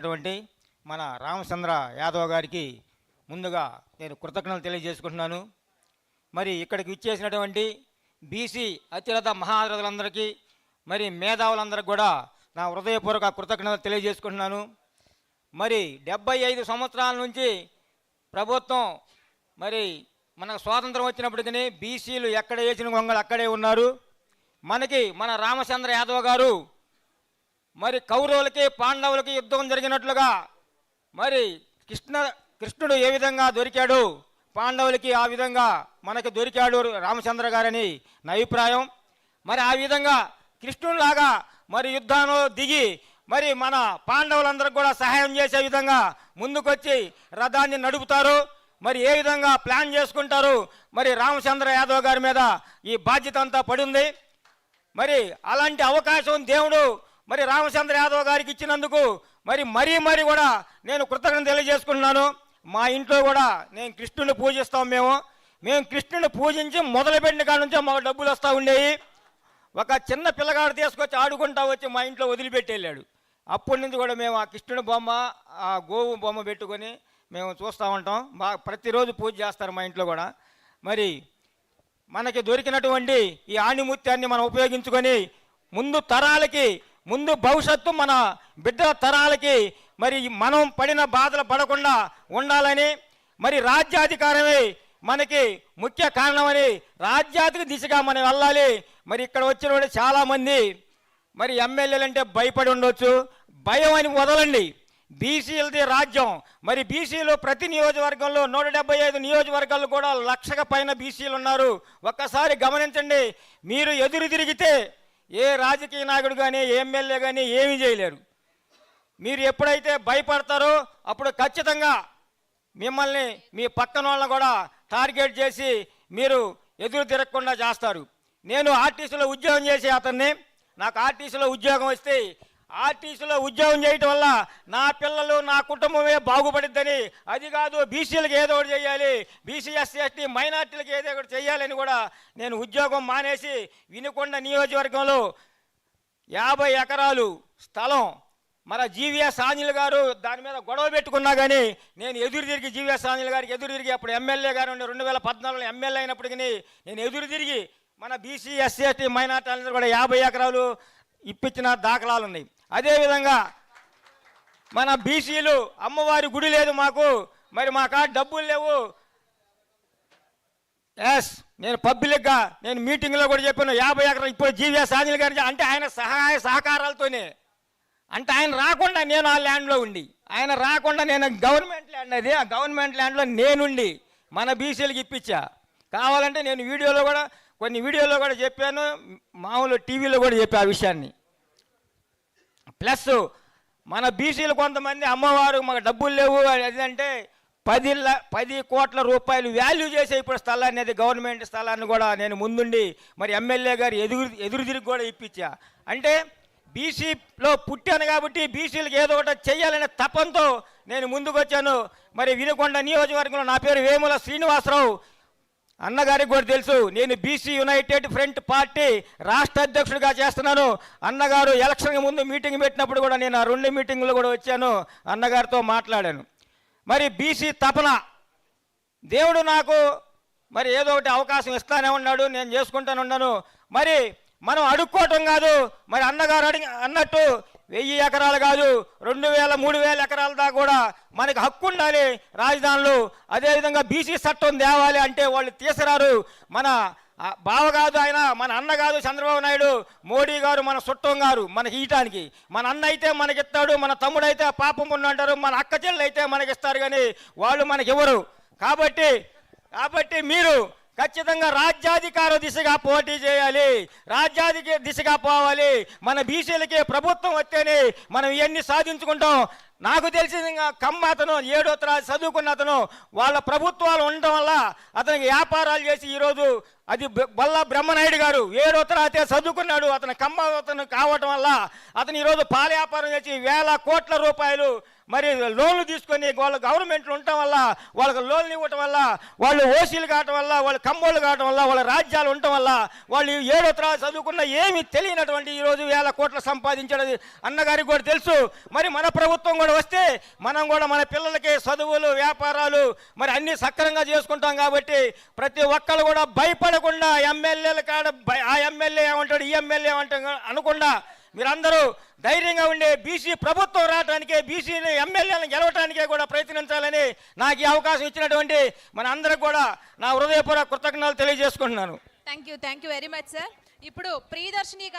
అటువంటి మన రామచంద్ర యాదవ్ గారికి ముందుగా నేను కృతజ్ఞతలు తెలియజేసుకుంటున్నాను. మరి ఇక్కడికి విచ్చేసినటువంటి బీసీ అత్యున్నత మహారథులందరికీ మరి మేధావులందరికీ కూడా నా హృదయపూర్వక కృతజ్ఞతలు తెలియజేసుకుంటున్నాను. మరి 75 సంవత్సరాల నుంచి ప్రభుత్వం మరి మనకు స్వాతంత్రం వచ్చినప్పటికీ బీసీలు ఎక్కడ వేసిన గొంగలు అక్కడే ఉన్నారు. మనకి మన రామచంద్ర యాదవ్ గారు మరి కౌరవులకి పాండవులకి యుద్ధం జరిగినట్లుగా మరి కృష్ణుడు ఏ విధంగా దొరికాడు పాండవులకి ఆ విధంగా మనకి దొరికాడు రామచంద్ర గారని నా అభిప్రాయం. మరి ఆ విధంగా కృష్ణుడిలాగా మరి యుద్ధంలో దిగి మరి మన పాండవులందరికీ కూడా సహాయం చేసే విధంగా ముందుకొచ్చి రథాన్ని నడుపుతారు. మరి ఏ విధంగా ప్లాన్ చేసుకుంటారు మరి రామచంద్ర యాదవ్ గారి మీద ఈ బాధ్యత అంతా పడింది. మరి అలాంటి అవకాశం దేవుడు మరి రామచంద్ర యాదవ్ గారికి ఇచ్చినందుకు మరీ కూడా నేను కృతజ్ఞత తెలియజేసుకుంటున్నాను. మా ఇంట్లో కూడా నేను కృష్ణుని పూజిస్తాం. మేము కృష్ణుని పూజించి మొదలుపెట్టిన కాడ నుంచే మాకు డబ్బులు వస్తూ ఉండేవి. ఒక చిన్న పిల్లగాడు తీసుకొచ్చి ఆడుకుంటా వచ్చి మా ఇంట్లో వదిలిపెట్టి వెళ్ళాడు. అప్పటి నుంచి కూడా మేము ఆ కృష్ణుని బొమ్మ ఆ గోవు బొమ్మ పెట్టుకొని మేము చూస్తూ ఉంటాం. ప్రతిరోజు పూజ చేస్తారు మా ఇంట్లో కూడా. మరి మనకి దొరికినటువంటి ఈ ఆణిముత్యాన్ని మనం ఉపయోగించుకొని ముందు తరాలకి ముందు భవిష్యత్తు మన బిడ్డల తరాలకి మరి మనం పడిన బాధలు పడకుండా ఉండాలని మరి రాజ్యాధికారమే మనకి ముఖ్య కారణమని రాజ్యాధిక దిశగా మనం వెళ్ళాలి. మరి ఇక్కడ వచ్చిన చాలామంది మరి ఎమ్మెల్యేలు అంటే భయపడి ఉండొచ్చు. భయం అని వదలండి. బీసీలది రాజ్యం. మరి బీసీలు ప్రతి నియోజకవర్గంలో 175 నియోజకవర్గాలు కూడా 1,00,000 పైన బీసీలు ఉన్నారు. ఒక్కసారి గమనించండి. మీరు ఎదురు తిరిగితే ఏ రాజకీయ నాయకుడు కానీ ఎమ్మెల్యే కానీ ఏమీ చేయలేరు. మీరు ఎప్పుడైతే భయపడతారో అప్పుడు ఖచ్చితంగా మిమ్మల్ని మీ పక్కన వాళ్ళని కూడా టార్గెట్ చేసి మీరు ఎదురు తిరగకుండా చేస్తారు. నేను ఆర్టీసీలో ఉద్యోగం చేసే అతన్ని. నాకు ఆర్టీసీలో ఉద్యోగం వస్తే ఆర్టీసీలో ఉద్యోగం చేయటం వల్ల నా పిల్లలు నా కుటుంబమే బాగుపడిద్దని, అది కాదు బీసీలకు ఏదో ఒకటి చేయాలి, బీసీ ఎస్సీ ఎస్టీ మైనార్టీలకు ఏదో ఒకటి చేయాలని కూడా నేను ఉద్యోగం మానేసి వినుకొండ నియోజకవర్గంలో 50 ఎకరాలు స్థలం మన జీవీఎస్ ఆంజనేయులు గారు దాని మీద గొడవ పెట్టుకున్నా కానీ నేను ఎదురు తిరిగి జీవీఎస్ ఆంజనేయులు గారికి ఎదురు తిరిగి అప్పుడు ఎమ్మెల్యే గారు 2014లో ఎమ్మెల్యే అయినప్పటికీ నేను ఎదురు తిరిగి మన బీసీ ఎస్సీ ఎస్టీ మైనార్టీ అందరూ కూడా 50 ఎకరాలు ఇప్పించిన దాఖలాలు ఉన్నాయి. అదేవిధంగా మన బీసీలు అమ్మవారి గుడి లేదు మాకు, మరి మా కాడ డబ్బులు లేవు. నేను పబ్లిక్గా నేను మీటింగ్లో కూడా చెప్పాను 50 ఎకరాలు ఇప్పుడు జీవీఎస్ ఆంజనేయులు గారి అంటే ఆయన సహాయ సహకారాలతోనే. అంటే ఆయన రాకుండా నేను ఆ ల్యాండ్లో ఉండి, ఆయన రాకుండా నేను గవర్నమెంట్ ల్యాండ్ అది ఆ గవర్నమెంట్ ల్యాండ్లో నేనుండి మన బీసీలకు ఇప్పించా. కావాలంటే నేను కొన్ని వీడియోలో కూడా చెప్పాను, మామూలు టీవీలో కూడా చెప్పా ఆ విషయాన్ని. ప్లస్ మన బీసీలు కొంతమంది అమ్మవారు మాకు డబ్బులు లేవు అదంటే 10 కోట్ల రూపాయలు వాల్యూ చేసే ఇప్పుడు స్థలాన్ని, అది గవర్నమెంట్ స్థలాన్ని కూడా నేను ముందుండి మరి ఎమ్మెల్యే గారు ఎదురు తిరిగి కూడా ఇప్పించా. అంటే బీసీలో పుట్టాను కాబట్టి బీసీలకు ఏదో ఒకటి చెయ్యాలనే తపంతో నేను ముందుకు వచ్చాను. మరి వినుకొండ నియోజకవర్గంలో నా పేరు వేముల శ్రీనివాసరావు. అన్నగారికి కూడా తెలుసు నేను బీసీ యునైటెడ్ ఫ్రంట్ పార్టీ రాష్ట్ర అధ్యక్షుడిగా చేస్తున్నాను. అన్నగారు ఎలక్షన్కి ముందు మీటింగ్ పెట్టినప్పుడు కూడా నేను ఆ 2 మీటింగ్లు కూడా వచ్చాను, అన్నగారితో మాట్లాడాను. మరి బీసీ తపన దేవుడు నాకు మరి ఏదో ఒకటి అవకాశం ఇస్తానే ఉన్నాడు, నేను చేసుకుంటానే ఉన్నాను. మరి మనం అడుక్కోవటం కాదు, మరి అన్నగారు అన్నట్టు 1000 ఎకరాలు కాదు 2000 3000 ఎకరాల దాకా కూడా మనకి హక్కు ఉండాలి రాజధానులు. అదేవిధంగా బీసీ చట్టం తేవాలి అంటే వాళ్ళు తీసుకురారు. మన బావ కాదు ఆయన, మన అన్న కాదు చంద్రబాబు నాయుడు, మోడీ గారు మన చుట్టం గారు మనకి ఇయటానికి. మన అన్న అయితే మనకిస్తాడు, మన తమ్ముడు అయితే పాపం అంటారు, మన అక్క చెల్లెలు అయితే మనకిస్తారు, కానీ వాళ్ళు మనకి ఇవ్వరు. కాబట్టి మీరు ఖచ్చితంగా రాజ్యాధికార దిశగా పోటీ చేయాలి, రాజ్యాధిక దిశగా పోవాలి. మన బీసీలకి ప్రభుత్వం వస్తేనే మనం ఇవన్నీ సాధించుకుంటాం. నాకు తెలిసింది కమ్మ అతను 7వ తరగతి చదువుకున్న అతను, వాళ్ళ ప్రభుత్వాలు ఉండటం వల్ల అతనికి వ్యాపారాలు చేసి ఈరోజు అది బొల్లా బ్రహ్మనాయుడు గారు 7వ తరగతి చదువుకున్నాడు. అతను కమ్మ అతను కావటం వల్ల అతను ఈరోజు పాల వ్యాపారం చేసి 1,000 కోట్ల రూపాయలు మరి లోన్లు తీసుకొని వాళ్ళ గవర్నమెంట్లు ఉండటం వల్ల, వాళ్ళకి లోన్లు ఇవ్వటం వల్ల, వాళ్ళు ఓసీలు కావటం వల్ల, వాళ్ళు కమ్మోళ్ళు కావటం వల్ల, వాళ్ళ రాజ్యాలు ఉండటం వల్ల, వాళ్ళు 7వ తరగతి చదువుకున్న ఏమీ తెలియనటువంటి ఈరోజు 1000 కోట్లు సంపాదించడం అన్నగారికి కూడా తెలుసు. మరి మన ప్రభుత్వం కూడా వస్తే మనం కూడా మన పిల్లలకి చదువులు, వ్యాపారాలు మరి అన్నీ సక్రమంగా చేసుకుంటాం. కాబట్టి ప్రతి ఒక్కళ్ళు కూడా భయపడకుండా ఎమ్మెల్యేల కాడ ఆ ఎమ్మెల్యే ఏమంటాడు, ఈ ఎమ్మెల్యే ఏమంటాడు అనకుండా మీరందరూ ధైర్యంగా ఉండే బీసీ ప్రభుత్వం రావడానికే, బీసీని ఎమ్మెల్యేలను గెలవటానికే కూడా ప్రయత్నించాలని నాకు ఈ అవకాశం ఇచ్చినటువంటి మన అందరికి కూడా నా హృదయపూర్వక కృతజ్ఞతలు తెలియజేసుకుంటున్నాను. Thank you very much sir. ఇప్పుడు ప్రియదర్శిని